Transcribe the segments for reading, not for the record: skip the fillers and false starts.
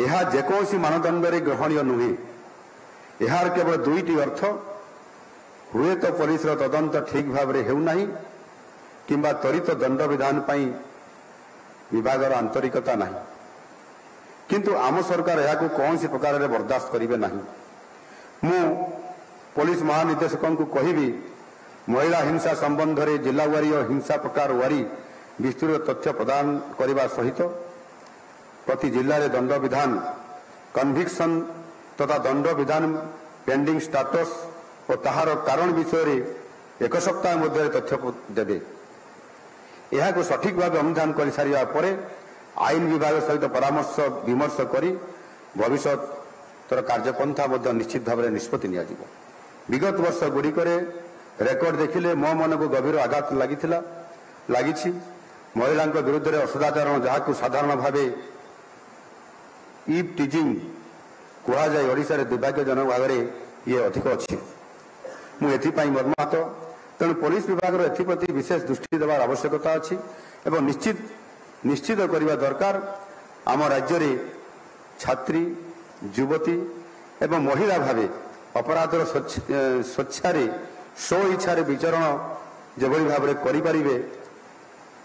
ଏହା ଯେକୌଣସି ମାନଦଣ୍ଡରେ ଗ୍ରହଣୀୟ ନୁହେଁ। ଏହାର କେବଳ ଦୁଇଟି ଅର୍ଥ, ହୁଏତ ପୋଲିସର ତଦନ୍ତ ଠିକ୍ ଭାବରେ ହେଉନାହିଁ କିମ୍ବା ତ୍ୱରିତ ଦଣ୍ଡ ବିଧାନ ପାଇଁ ବିଭାଗର ଆନ୍ତରିକତା ନାହିଁ। କିନ୍ତୁ ଆମ ସରକାର ଏହାକୁ କୌଣସି ପ୍ରକାରରେ ବରଦାସ୍ତ କରିବେ ନାହିଁ। ମୁଁ ପୋଲିସ ମହାନିର୍ଦ୍ଦେଶକଙ୍କୁ କହିବି, ମହିଳା ହିଂସା ସମ୍ବନ୍ଧରେ ଜିଲ୍ଲାୱାରୀ ଓ ହିଂସା ପ୍ରକାର ୱାରୀ ବିସ୍ତୃତ ତଥ୍ୟ ପ୍ରଦାନ କରିବା ସହିତ ପ୍ରତି ଜିଲ୍ଲାରେ ଦଣ୍ଡ ବିଧାନ, କନଭିକ୍ସନ ତଥା ଦଣ୍ଡ ବିଧାନ ପେଣ୍ଡିଂ ଷ୍ଟାଟସ ଓ ତାହାର କାରଣ ବିଷୟରେ 1 ସପ୍ତାହ ମଧ୍ୟରେ ତଥ୍ୟ ଦେବେ। ଏହାକୁ ସଠିକ୍ ଭାବେ ଅନୁଧ୍ୟାନ କରିସାରିବା ପରେ ଆଇନ ବିଭାଗ ସହିତ ପରାମର୍ଶ ବିମର୍ଶ କରି ଭବିଷ୍ୟତର କାର୍ଯ୍ୟପନ୍ଥା ମଧ୍ୟ ନିଶ୍ଚିତ ଭାବରେ ନିଷ୍ପତ୍ତି ନିଆଯିବ। ବିଗତ ବର୍ଷଗୁଡ଼ିକରେ ରେକର୍ଡ ଦେଖିଲେ ମୋ ମନକୁ ଗଭୀର ଆଘାତ ଲାଗିଛି। ମହିଳାଙ୍କ ବିରୁଦ୍ଧରେ ଅସଦାଚରଣ, ଯାହାକୁ ସାଧାରଣ ଭାବେ ଇଭ୍ ଟିଜିଂ କୁହାଯାଏ, ଓଡ଼ିଶାରେ ଦୁର୍ଭାଗ୍ୟଜନକ ଭାବରେ ଇଏ ଅଧିକ ଅଛି। ମୁଁ ଏଥିପାଇଁ ମର୍ମାହତ। ତେଣୁ ପୋଲିସ ବିଭାଗର ଏଥିପ୍ରତି ବିଶେଷ ଦୃଷ୍ଟି ଦେବାର ଆବଶ୍ୟକତା ଅଛି ଏବଂ ନିଶ୍ଚିତ କରିବା ଦରକାର ଆମ ରାଜ୍ୟରେ ଛାତ୍ରୀ, ଯୁବତୀ ଏବଂ ମହିଳା ଭାବେ ଅପରାଧର ସ୍ୱଚ୍ଛାରେ ସ୍ୱଇଚ୍ଛାରେ ବିଚରଣ ଯେଭଳି ଭାବରେ କରିପାରିବେ,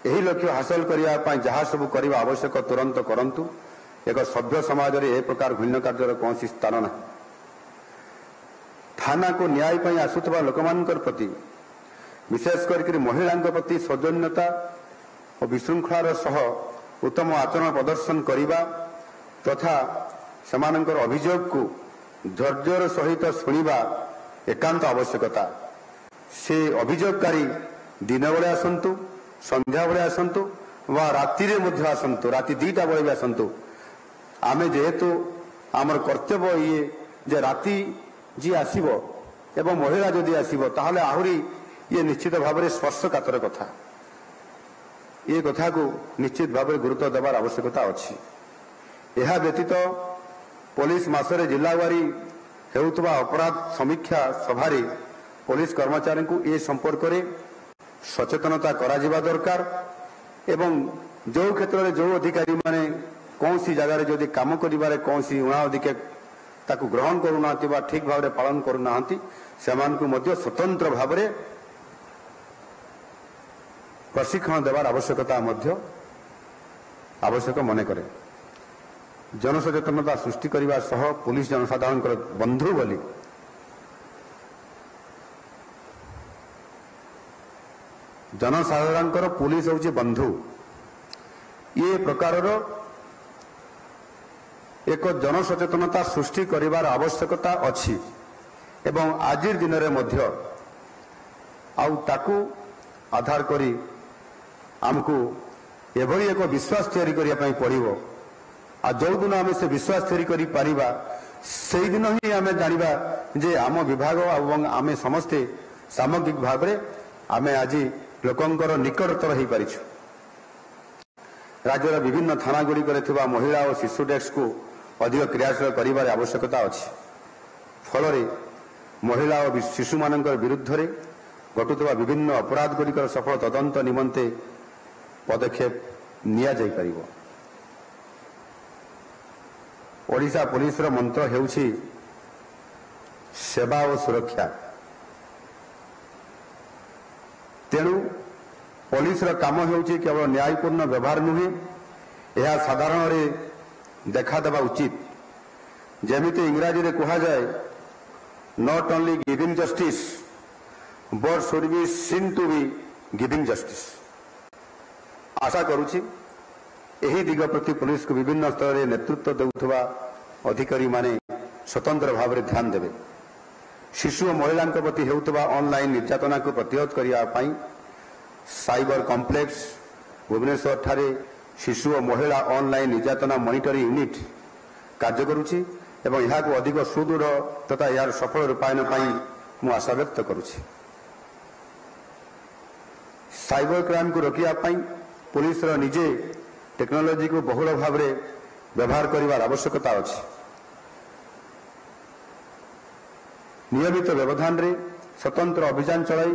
ଏହି ଲକ୍ଷ୍ୟ ହାସଲ କରିବା ପାଇଁ ଯାହା ସବୁ କରିବା ଆବଶ୍ୟକ ତୁରନ୍ତ କରନ୍ତୁ। ଏକ ସଭ୍ୟ ସମାଜରେ ଏ ପ୍ରକାର ଘୃଣ୍ୟ କାର୍ଯ୍ୟର କୌଣସି ସ୍ଥାନ ନାହିଁ। ଥାନାକୁ ନ୍ୟାୟ ପାଇଁ ଆସୁଥିବା ଲୋକମାନଙ୍କ ପ୍ରତି, ବିଶେଷ କରି ମହିଳାଙ୍କ ପ୍ରତି ସୌଜନ୍ୟତା ଓ ବିଶୃଙ୍ଖଳାର ସହ ଉତ୍ତମ ଆଚରଣ ପ୍ରଦର୍ଶନ କରିବା ତଥା ସେମାନଙ୍କର ଅଭିଯୋଗକୁ ଧୈର୍ଯ୍ୟର ସହିତ ଶୁଣିବା ଏକାନ୍ତ ଆବଶ୍ୟକତା। ସେ ଅଭିଯୋଗକାରୀ ଦିନବେଳେ ଆସନ୍ତୁ, ସନ୍ଧ୍ୟାବେଳେ ଆସନ୍ତୁ ବା ରାତିରେ ମଧ୍ୟ ଆସନ୍ତୁ, ରାତି 2ଟା ବେଳେ ବି ଆସନ୍ତୁ। ଆମେ ଯେହେତୁ ଆମର କର୍ତ୍ତବ୍ୟ ଇଏ ଯେ ରାତି ଯିଏ ଆସିବ ଏବଂ ମହିଳା ଯଦି ଆସିବ ତାହେଲେ ଆହୁରି ଇଏ ନିଶ୍ଚିତ ଭାବରେ ସ୍ପର୍ଶକାତର କଥା। ଏ କଥାକୁ ନିଶ୍ଚିତ ଭାବରେ ଗୁରୁତ୍ୱ ଦେବାର ଆବଶ୍ୟକତା ଅଛି। ଏହା ବ୍ୟତୀତ ପୋଲିସ ମାସରେ ଜିଲ୍ଲାୱାରୀ ହେଉଥିବା ଅପରାଧ ସମୀକ୍ଷା ସଭାରେ ପୋଲିସ କର୍ମଚାରୀଙ୍କୁ ଏ ସମ୍ପର୍କରେ ସଚେତନତା କରାଯିବା ଦରକାର ଏବଂ ଯେଉଁ କ୍ଷେତ୍ରରେ ଯେଉଁ ଅଧିକାରୀମାନେ କୌଣସି ଜାଗାରେ ଯଦି କାମ କରିବାରେ କୌଣସି ଉଣା ଅଧିକାର ତାକୁ ଗ୍ରହଣ କରୁନାହାନ୍ତି ବା ଠିକ୍ ଭାବରେ ପାଳନ କରୁନାହାନ୍ତି, ସେମାନଙ୍କୁ ମଧ୍ୟ ସ୍ୱତନ୍ତ୍ର ଭାବରେ ପ୍ରଶିକ୍ଷଣ ଦେବାର ଆବଶ୍ୟକତା ମଧ୍ୟ ଆବଶ୍ୟକ ମନେ କରେ। ଜନସଚେତନତା ସୃଷ୍ଟି କରିବା ସହ ପୁଲିସ ଜନସାଧାରଣଙ୍କର ବନ୍ଧୁ ବୋଲି ଜନସାଧାରଣଙ୍କର ପୁଲିସ ହେଉଛି ବନ୍ଧୁ, ଏ ପ୍ରକାରର ଏକ ଜନସଚେତନତା ସୃଷ୍ଟି କରିବାର ଆବଶ୍ୟକତା ଅଛି ଏବଂ ଆଜିର ଦିନରେ ମଧ୍ୟ ଆଉ ତାକୁ ଆଧାର କରି ଆମକୁ ଏଭଳି ଏକ ବିଶ୍ୱାସ ତିଆରି କରିବା ପାଇଁ ପଡ଼ିବ। ଆଉ ଯେଉଁଦିନ ଆମେ ସେ ବିଶ୍ୱାସ ତିଆରି କରିପାରିବା ସେଇଦିନ ହିଁ ଆମେ ଜାଣିବା ଯେ ଆମ ବିଭାଗ ଏବଂ ଆମେ ସମସ୍ତେ ସାମଗ୍ରିକ ଭାବରେ ଆମେ ଆଜି ଲୋକଙ୍କର ନିକଟତର ହୋଇପାରିଛୁ। ରାଜ୍ୟର ବିଭିନ୍ନ ଥାନାଗୁଡ଼ିକରେ ଥିବା ମହିଳା ଓ ଶିଶୁ ଡେସ୍କକୁ ଅଧିକ କ୍ରିୟାଶୀଳ କରିବାର ଆବଶ୍ୟକତା ଅଛି। ଫଳରେ ମହିଳା ଓ ଶିଶୁମାନଙ୍କ ବିରୁଦ୍ଧରେ ଘଟୁଥିବା ବିଭିନ୍ନ ଅପରାଧଗୁଡ଼ିକର ସଫଳ ତଦନ୍ତ ନିମନ୍ତେ ପଦକ୍ଷେପ ନିଆଯାଇପାରିବ। ଓଡ଼ିଶା ପୋଲିସର ମନ୍ତ୍ର ହେଉଛି ସେବା ଓ ସୁରକ୍ଷା। ତେଣୁ ପୋଲିସର କାମ ହେଉଛି କେବଳ ନ୍ୟାୟପୂର୍ଣ୍ଣ ବ୍ୟବହାର ନୁହେଁ, ଏହା ସାଧାରଣରେ ଦେଖାଦେବା ଉଚିତ। ଯେମିତି ଇଂରାଜୀରେ କୁହାଯାଏ, not only giving justice but should be seen to be giving justice. ଆଶା କରୁଛି ଏହି ଦିଗ ପ୍ରତି ପୁଲିସକୁ ବିଭିନ୍ନ ସ୍ତରରେ ନେତୃତ୍ୱ ଦେଉଥିବା ଅଧିକାରୀମାନେ ସ୍ୱତନ୍ତ୍ର ଭାବରେ ଧ୍ୟାନ ଦେବେ। ଶିଶୁ ଓ ମହିଳାଙ୍କ ପ୍ରତି ହେଉଥିବା ଅନଲାଇନ୍ ନିର୍ଯାତନାକୁ ପ୍ରତିହତ କରିବା ପାଇଁ ସାଇବର କମ୍ପ୍ଲେକ୍ସ ଭୁବନେଶ୍ୱରଠାରେ ଶିଶୁ ଓ ମହିଳା ଅନଲାଇନ୍ ନିର୍ଯାତନା ମନିଟରିଂ ୟୁନିଟ୍ କାର୍ଯ୍ୟ କରୁଛି ଏବଂ ଏହାକୁ ଅଧିକ ସୁଦୃଢ଼ ତଥା ଏହାର ସଫଳ ରୂପାୟନ ପାଇଁ ମୁଁ ଆଶା ବ୍ୟକ୍ତ କରୁଛି। ସାଇବର କ୍ରାଇମକୁ ରୋକିବା ପାଇଁ ପୁଲିସର ନିଜେ ଟେକ୍ନୋଲୋଜିକୁ ବହୁଳ ଭାବରେ ବ୍ୟବହାର କରିବାର ଆବଶ୍ୟକତା ଅଛି। ନିୟମିତ ବ୍ୟବଧାନରେ ସ୍ୱତନ୍ତ୍ର ଅଭିଯାନ ଚଳାଇ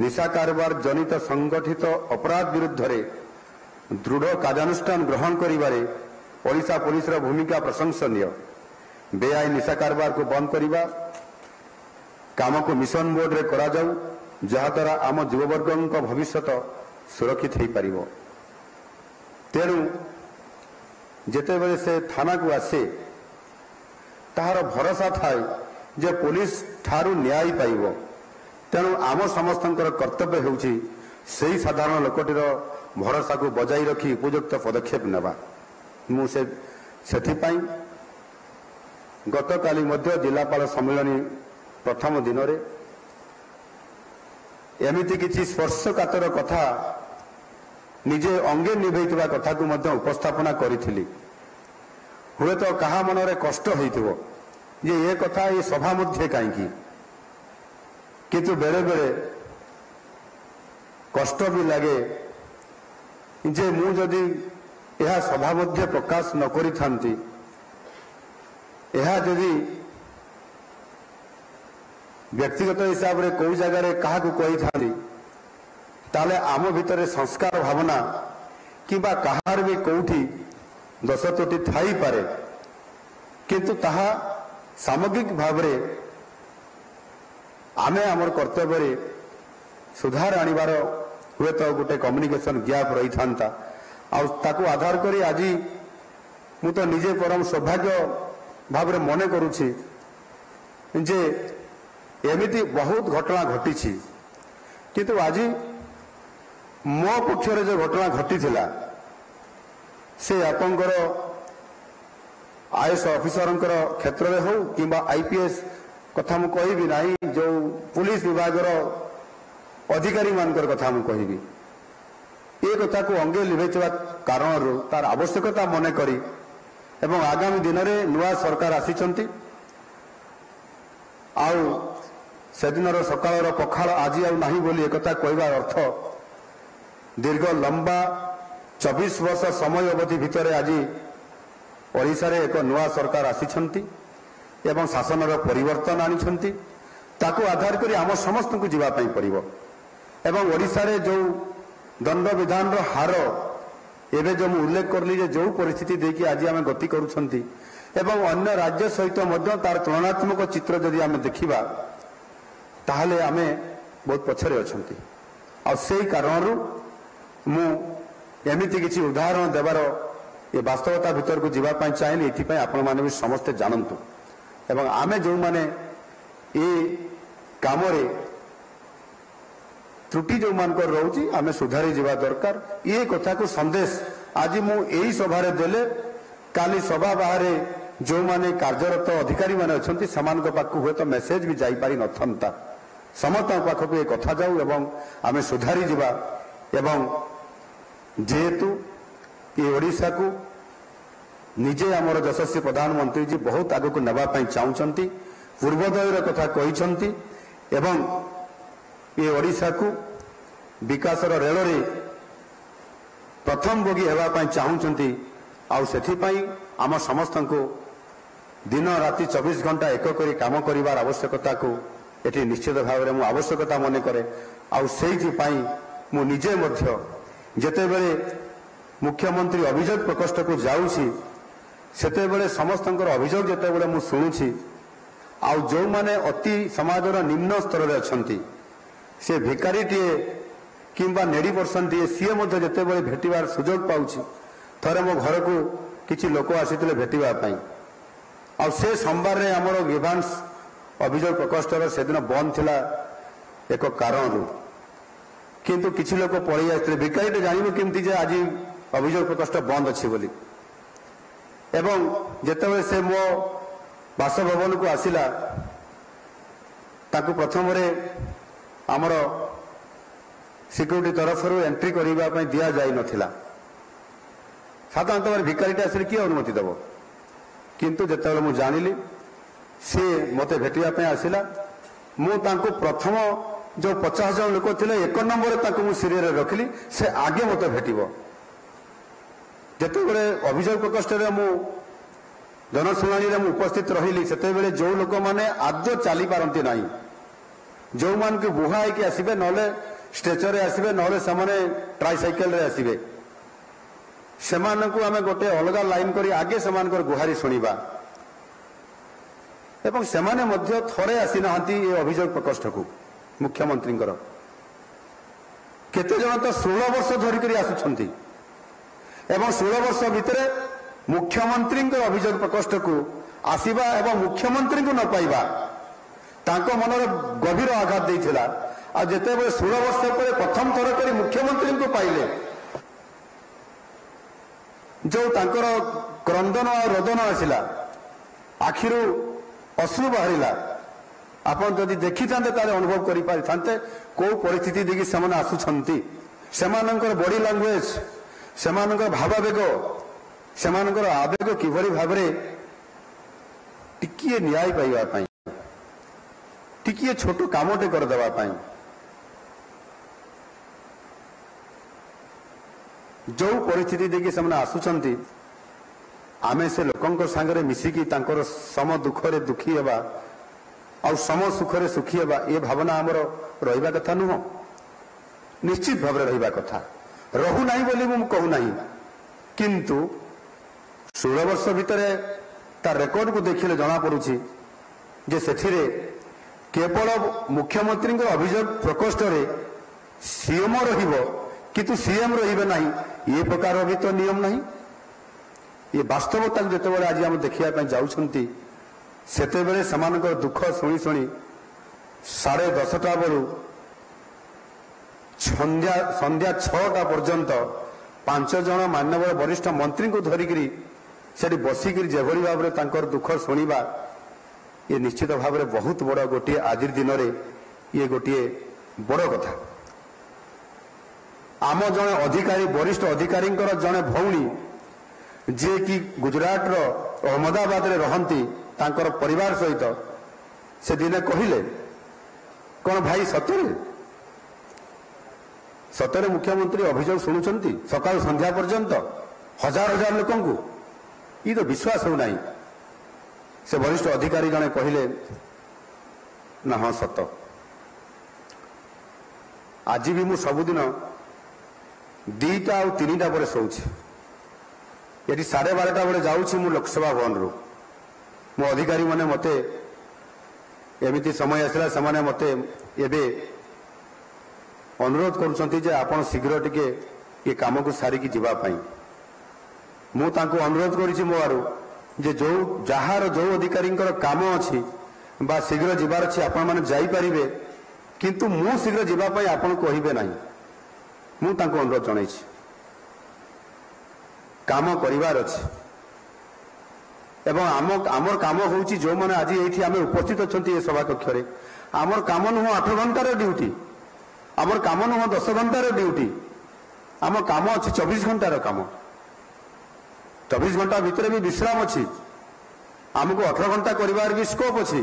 ନିଶା କାରବାର ଜନିତ ସଂଗଠିତ ଅପରାଧ ବିରୁଦ୍ଧରେ ଦୃଢ଼ କାର୍ଯ୍ୟାନୁଷ୍ଠାନ ଗ୍ରହଣ କରିବାରେ ओडिशा पुलिस भूमिका प्रशंसनीय। बेआईन निशा कारबार को बंद करने काम को मिशन मोड रे करा जाऊ, जहाद्वारा आम युववर्ग भविष्य सुरक्षित हो पार। तेणु जितेबले से थाना को आसे ताहार भरोसा थाए जे पुलिस ठारू न्याय पाइब। तेणु आम समस्त कर्तव्य होउछि सेही साधारण लोकटीर भरोसा को बजाई रखी उपयुक्त पदक्षेप नेबा। मुझे गत काली जिलापाल सम्मेलन प्रथम दिन में एमती किसी स्पर्शकातर कथा निजे अंगे निभेइथिबा कथा को मध्य उपस्थापना करी। हुए तो कहा मनरे कष्ट होइथिबो जे ये कथा ये सभा मध्य कहीं, किंतु बेले बेले कष्ट भी लगे जे मु जदि यह सभा मध्य प्रकाश न करी थांती, यह जदि व्यक्तिगत हिसाब रे कोई जगह क्या कही थांती ताले आम भितर संस्कार भावना किबा कहार भी कौटी दश त्रुटि थाई पारे, किंतु ताहा सामग्रिक भाव रे आमे आमर कर्तव्य रे सुधार आनिबार हुए तो गोटे कम्युनिकेशन गैप रही था। ताकू आधार करी आज मु तो निजे परम सौभाग्य भाव रे मने करुछि जे एमिति बहुत घटना घटी, किंतु आज मो पक्षरे जो घटना घटी थिला से आपंकर आईएएस ऑफिसर क्षेत्र में हो कि आईपीएस कथा मु कहबी नहीं, जो पुलिस विभाग अधिकारी मानकर कथा मु कहबी। ये कथा को अंगे लिभेइथिबा कारण तार आवश्यकता मने करी एवं आगामी दिन में नुआ सरकार आसीचंती आउ सेदिनर सकाळर पखाळ आज आउ नाही बोली एक कथा कहबार अर्थ दीर्घ लंबा 24 वर्ष समय अवधि भितर आज ओडिशा रे एक नुआ सरकार आसीचंती एवं शासनर परिवर्तन आनिछंती। ताकू आधार करी आम समस्त को जीवा पई पड़िबो एवं ओडिशा रे जो दंड विधान रो हार एवं जो उल्लेख करली जे जो परिस्थिति देखिए आज आम गति करुछंती एवं अन्य राज्य सहित मध्य तार तुलनात्मक चित्र जदि आम देखिबा ताहले आमे बहुत पछरे अछंती। आ सेही कारणरू मु एमिति किछि उदाहरण देवार ये वास्तवता भितर को जीवा पई चाहिए। एथि आपण माने भी समस्ते जानंतु एवं आमे जो माने ए काम रे त्रुटि जो मान कर रहउची आमे सुधारी जीवा दरकार। ये कथा को संदेश आज मु एही सभा रे देले काली सभा बाहरे जो माने कार्यरत अधिकारी माने अछंती समान को पाखु हुए तो मेसेज भी जाई पारी नथंता। समस्त पाखु ये कथा जाऊ एवं आमे सुधारी जीवा एवं जेहेतु ये ओडिशा को निजे आमर यशस्वी प्रधानमंत्री जी बहुत आग को नेबा पई चाहउचंती, पूर्वोदयर कथा कहिसंती एवं ये ओडिशा को विकासर रेल रे प्रथम बोगी हेबा पई चाहउचंती। आउ सेथि पई आम समस्त को दिन राति 24 घंटा एक करी काम करिवार आवश्यकता को एठी निश्चित भाव में मु आवश्यकता मने करे। आउ सेहि पई मु निजे मध्य जेतेबेले मुख्यमंत्री अभियोग प्रकोष्ठ को जाउछि सेतेबेले समस्तंकर अभियोग जेतेबेले मु सुनुछि आउ जो माने अति समाजर निम्न स्तर रे अछंती से भिकारीटीए किंबा नेडी पर्सन टीए सीए मध्य जेतेबेले भेटिबार सुजोग पाउछि। थरे मो घर को किछि लोक आसीतिले भेटिबा पई आउ से सोमवार रे हमरो ग्रीवांस अभियोग प्रकोष्ठ से दिन बंद थिला एक कारण, किंतु किछि लोक पळि आइतिले भिकारीटे जानिबो केमति जे आज अभियोग प्रकोष्ठ बंद अछि बोली। एवं जेतेबेले से मो बासभवन को आसिला ताकू प्रथम रे आमर सिक्यूरिटी तरफ एंट्री करबा पई दिया जाई नथिला। साधारणतः भिकारीटे आसिले किए अनुमति देव, किंतु जेतेबेले मु जानिली सी मते भेटिया पई आसिला मु तांको प्रथम जो 50 जन लोक थिले एक नंबर तांको मु सिरियर रखिली से आगे मते भेटिबो। जेतेबेले अभियोग प्रकोष्ठ रे मु जनशुणाणी रे मु उपस्थित रहिली सेतेबेले जो लोक माने आद्य चली पारंती नाही, जो मान के बुहा है कि आसीबे नले स्ट्रेचर रे आसीबे नले सामने ट्राइसाइकल रे आसीबे ସେମାନଙ୍କୁ ଆମେ ଗୋଟେ ଅଲଗା ଲାଇନ କରି ଆଗେ ସେମାନଙ୍କର ଗୁହାରି ଶୁଣିବା ଏବଂ ସେମାନେ ମଧ୍ୟ ଥରେ ଆସିନାହାନ୍ତି ଏ ଅଭିଯୋଗ ପ୍ରକୋଷ୍ଠକୁ ମୁଖ୍ୟମନ୍ତ୍ରୀଙ୍କର। କେତେଜଣ ତ 16 ବର୍ଷ ଧରିକରି ଆସୁଛନ୍ତି ଏବଂ 16 ବର୍ଷ ଭିତରେ ମୁଖ୍ୟମନ୍ତ୍ରୀଙ୍କର ଅଭିଯୋଗ ପ୍ରକୋଷ୍ଠକୁ ଆସିବା ଏବଂ ମୁଖ୍ୟମନ୍ତ୍ରୀଙ୍କୁ ନ ପାଇବା ତାଙ୍କ ମନରେ ଗଭୀର ଆଘାତ ଦେଇଥିଲା। ଆଉ ଯେତେବେଳେ 16 ବର୍ଷ ପରେ ପ୍ରଥମ ଥର କରି ମୁଖ୍ୟମନ୍ତ୍ରୀଙ୍କୁ ପାଇଲେ, ଯୋଉ ତାଙ୍କର କ୍ରନ୍ଦନ ଆଉ ରୋଦନ ଆସିଲା, ଆଖିରୁ ଅଶ୍ରୁ ବାହାରିଲା, ଆପଣ ଯଦି ଦେଖିଥାନ୍ତେ ତାହେଲେ ଅନୁଭବ କରିପାରିଥାନ୍ତେ କୋଉ ପରିସ୍ଥିତି ଦେଇକି ସେମାନେ ଆସୁଛନ୍ତି। ସେମାନଙ୍କର ବଡି ଲାଙ୍ଗୁଏଜ, ସେମାନଙ୍କର ଭାବାବେଗ, ସେମାନଙ୍କର ଆବେଗ କିଭଳି ଭାବରେ ଟିକିଏ ନ୍ୟାୟ ପାଇବା ପାଇଁ, ଟିକିଏ ଛୋଟ କାମଟେ କରିଦେବା ପାଇଁ ଯୋଉ ପରିସ୍ଥିତି ଦେଇକି ସେମାନେ ଆସୁଛନ୍ତି, ଆମେ ସେ ଲୋକଙ୍କ ସାଙ୍ଗରେ ମିଶିକି ତାଙ୍କର ସମ ଦୁଃଖରେ ଦୁଃଖୀ ହେବା ଆଉ ସମ ସୁଖରେ ସୁଖୀ ହେବା, ଏ ଭାବନା ଆମର ରହିବା କଥା ନୁହଁ। ନିଶ୍ଚିତ ଭାବରେ ରହିବା କଥା, ରହୁନାହିଁ ବୋଲି ମୁଁ କହୁନାହିଁ, କିନ୍ତୁ 16 ବର୍ଷ ଭିତରେ ତା ରେକର୍ଡକୁ ଦେଖିଲେ ଜଣାପଡୁଛି ଯେ ସେଥିରେ କେବଳ ମୁଖ୍ୟମନ୍ତ୍ରୀଙ୍କର ଅଭିଯୋଗ ପ୍ରକୋଷ୍ଠରେ ସିଏମ ରହିବ କିନ୍ତୁ ସିଏମ ରହିବେ ନାହିଁ, ଏ ପ୍ରକାର ବି ତ ନିୟମ ନାହିଁ। ଏ ବାସ୍ତବତାକୁ ଯେତେବେଳେ ଆଜି ଆମେ ଦେଖିବା ପାଇଁ ଯାଉଛନ୍ତି, ସେତେବେଳେ ସେମାନଙ୍କର ଦୁଃଖ ଶୁଣି ଶୁଣି 10:30 ବେଳୁ ସନ୍ଧ୍ୟା 6ଟା ପର୍ଯ୍ୟନ୍ତ 5 ଜଣ ମାନ୍ୟବର ବରିଷ୍ଠ ମନ୍ତ୍ରୀଙ୍କୁ ଧରିକିରି ସେଠି ବସିକିରି ଯେଭଳି ଭାବରେ ତାଙ୍କର ଦୁଃଖ ଶୁଣିବା, ଏ ନିଶ୍ଚିତ ଭାବରେ ବହୁତ ବଡ଼ ଗୋଟିଏ ଆଜିର ଦିନରେ ଇଏ ଗୋଟିଏ ବଡ଼ କଥା। ଆମ ଜଣେ ଅଧିକାରୀ, ବରିଷ୍ଠ ଅଧିକାରୀଙ୍କର ଜଣେ ଭଉଣୀ ଯିଏକି ଗୁଜରାଟର ଅହମ୍ମଦାବାଦରେ ରହନ୍ତି ତାଙ୍କର ପରିବାର ସହିତ, ସେ ଦିନେ କହିଲେ, କଣ ଭାଇ ସତରେ ମୁଖ୍ୟମନ୍ତ୍ରୀ ଅଭିଯୋଗ ଶୁଣୁଛନ୍ତି ସକାଳୁ ସନ୍ଧ୍ୟା ପର୍ଯ୍ୟନ୍ତ ହଜାର ହଜାର ଲୋକଙ୍କୁ? ଇଏ ତ ବିଶ୍ୱାସ ହେଉନାହିଁ। ସେ ବରିଷ୍ଠ ଅଧିକାରୀ ଜଣେ କହିଲେ, ନା ହଁ ସତ। ଆଜି ବି ମୁଁ ସବୁଦିନ 2ଟା ଆଉ 3ଟା ପରେ ଶୋଉଛି। ଏଠି 12:30 ବେଳେ ଯାଉଛି ମୁଁ ଲୋକସଭା ଭବନରୁ। ମୋ ଅଧିକାରୀମାନେ ମୋତେ ଏମିତି ସମୟ ଆସିଲା, ସେମାନେ ମୋତେ ଏବେ ଅନୁରୋଧ କରୁଛନ୍ତି ଯେ ଆପଣ ଶୀଘ୍ର ଟିକେ ଏ କାମକୁ ସାରିକି ଯିବା ପାଇଁ। ମୁଁ ତାଙ୍କୁ ଅନୁରୋଧ କରିଛି ମୋ ଆଡୁ ଯେ ଯାହାର ଯୋଉ ଅଧିକାରୀଙ୍କର କାମ ଅଛି ବା ଶୀଘ୍ର ଯିବାର ଅଛି ଆପଣମାନେ ଯାଇପାରିବେ, କିନ୍ତୁ ମୁଁ ଶୀଘ୍ର ଯିବା ପାଇଁ ଆପଣ କହିବେ ନାହିଁ। ମୁଁ ତାଙ୍କୁ ଅନୁରୋଧ ଜଣାଇଛି, କାମ କରିବାର ଅଛି ଏବଂ ଆମର କାମ ହେଉଛି ଯେଉଁମାନେ ଆଜି ଏଇଠି ଆମେ ଉପସ୍ଥିତ ଅଛନ୍ତି ଏ ସଭା କକ୍ଷରେ, ଆମର କାମ ନୁହଁ 8 ଘଣ୍ଟାର ଡ୍ୟୁଟି, ଆମର କାମ ନୁହଁ 10 ଘଣ୍ଟାର ଡ୍ୟୁଟି, ଆମ କାମ ଅଛି 24 ଘଣ୍ଟାର କାମ। 24 ଘଣ୍ଟା ଭିତରେ ବି ବିଶ୍ରାମ ଅଛି। ଆମକୁ 18 ଘଣ୍ଟା କରିବାର ବି ସ୍କୋପ ଅଛି।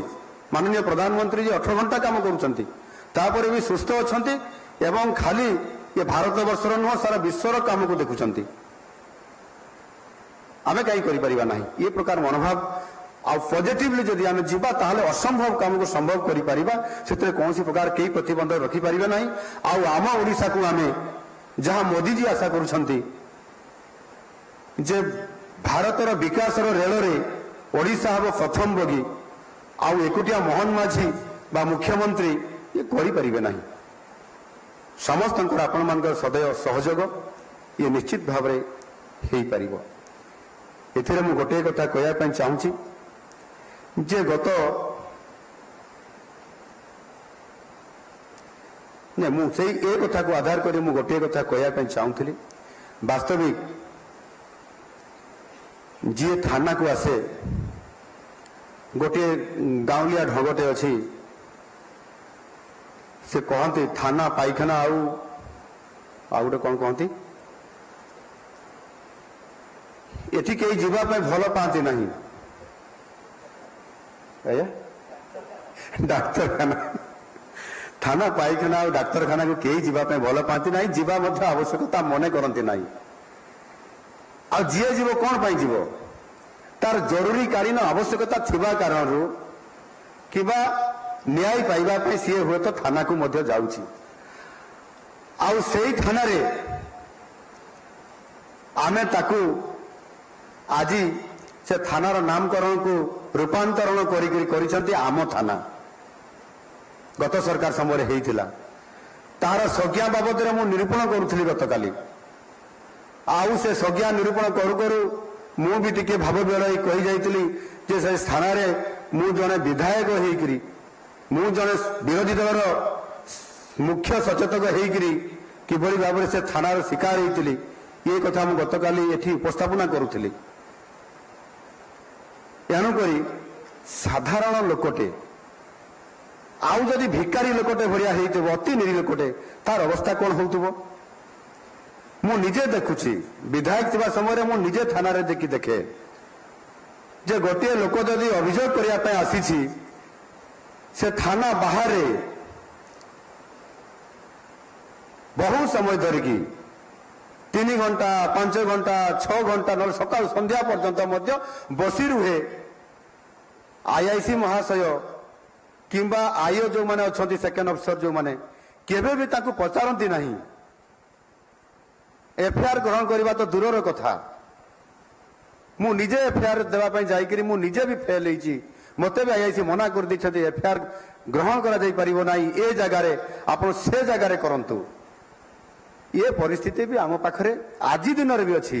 ମାନନୀୟ ପ୍ରଧାନମନ୍ତ୍ରୀ ଯେ 18 ଘଣ୍ଟା କାମ କରୁଛନ୍ତି, ତାପରେ ବି ସୁସ୍ଥ ଅଛନ୍ତି ଏବଂ ଖାଲି ଏ ଭାରତ ବର୍ଷର ନୁହଁ ସାରା ବିଶ୍ୱର କାମକୁ ଦେଖୁଛନ୍ତି। ଆମେ କାହିଁ କରିପାରିବା ନାହିଁ? ଏ ପ୍ରକାର ମନୋଭାବ ଆଉ ପଜିଟିଭଲି ଯଦି ଆମେ ଯିବା ତାହେଲେ ଅସମ୍ଭବ କାମକୁ ସମ୍ଭବ କରିପାରିବା। ସେଥିରେ କୌଣସି ପ୍ରକାର କେହି ପ୍ରତିବନ୍ଧକ ରଖିପାରିବେ ନାହିଁ। ଆଉ ଆମ ଓଡ଼ିଶାକୁ ଆମେ ଯାହା ମୋଦିଜୀ ଆଶା କରୁଛନ୍ତି ଯେ ଭାରତର ବିକାଶର ରେଳରେ ଓଡ଼ିଶା ହେବ ପ୍ରଥମ ବଗି, ଆଉ ଏକୁଟିଆ ମୋହନ ମାଝୀ ବା ମୁଖ୍ୟମନ୍ତ୍ରୀ ଇଏ କରିପାରିବେ ନାହିଁ। ସମସ୍ତଙ୍କର ଆପଣମାନଙ୍କର ସଦୟ ସହଯୋଗ ଇଏ ନିଶ୍ଚିତ ଭାବରେ ହେଇପାରିବ। ଏଥିରେ ମୁଁ ଗୋଟିଏ କଥା କହିବା ପାଇଁ ଚାହୁଁଛି ଯେ ମୁଁ ସେଇ ଏ କଥାକୁ ଆଧାର କରି ମୁଁ ଗୋଟିଏ କଥା କହିବା ପାଇଁ ଚାହୁଁଥିଲି। ବାସ୍ତବିକ ଯିଏ ଥାନାକୁ ଆସେ, ଗୋଟିଏ ଗାଉଁଲିଆ ଢଙ୍ଗଟେ ଅଛି, ସେ କହନ୍ତି ଥାନା ପାଇଖାନା ଆଉ ଗୋଟେ କଣ କହନ୍ତି, ଏଠି କେହି ଯିବା ପାଇଁ ଭଲ ପାଆନ୍ତି ନାହିଁ। ଆଜ୍ଞା, ଡାକ୍ତରଖାନା, ଥାନା ପାଇଖାନା ଆଉ ଡାକ୍ତରଖାନାକୁ କେହି ଯିବା ପାଇଁ ଭଲ ପାଆନ୍ତି ନାହିଁ, ଯିବା ମଧ୍ୟ ଆବଶ୍ୟକତା ମନେ କରନ୍ତି ନାହିଁ। ଆଉ ଯିଏ ଯିବ କଣ ପାଇଁ ଯିବ? ତାର ଜରୁରୀକାଳୀନ ଆବଶ୍ୟକତା ଥିବା କାରଣରୁ କିମ୍ବା ନ୍ୟାୟ ପାଇବା ପାଇଁ ସିଏ ହୁଏତ ଥାନାକୁ ମଧ୍ୟ ଯାଉଛି। ଆଉ ସେଇ ଥାନାରେ आमे ताकू आज से थानार नामकरण को रूपांतरण करिसेंती आम थाना गत सरकार समय होइथिला तार संज्ञा बाबद मु निरूपण करुथली गतकाली आउ से संज्ञा निरूपण करू करू मु भी टिके भाव बेलई कही जाइतिली जे से स्थान रे मु जने विधायक होइकरी मु जने विरोधी दलर मुख्य सचेतक होइकरी किभली भाव से थानार शिकार होइतिली ये कथा मु गतकाली एठी उपस्थापना करुथली एणुकरी साधारण लोकटे आउ जदि भिकारी लोकटे भरिया होइतबो अति निरी लोकटे तार अवस्था कौन होउतबो मु निजे देखुची विधायक थिबा समय मु निजे थाना रे देखि देखे जे गोटे लोक जदि अभियोग करिया पय आसीछि से थाना बाहर बहु समय धरिकी 3 घंटा 5 घंटा 6 घंटा न सकाल संध्या पर्यंत मध्य बसी रुहे आईआईसी महाशय किंबा आईओ जो माने अछंती सेकेंड अफिसर जो माने केबे भी ताकू पचारंती नहीं एफआईआर ग्रहण करबा तो दूरर कथा मु निजे एफआईआर देबा पय जाईकरी मु निजे भी फेल होईची मते भी आईआईसी मना कर दैछथि एफआईआर ग्रहण करा जाई परिबो नाही ए जगह रे आपण से जगह रे करंतु ये परिस्थिति भी आम पाखरे आज दिन भी अच्छी।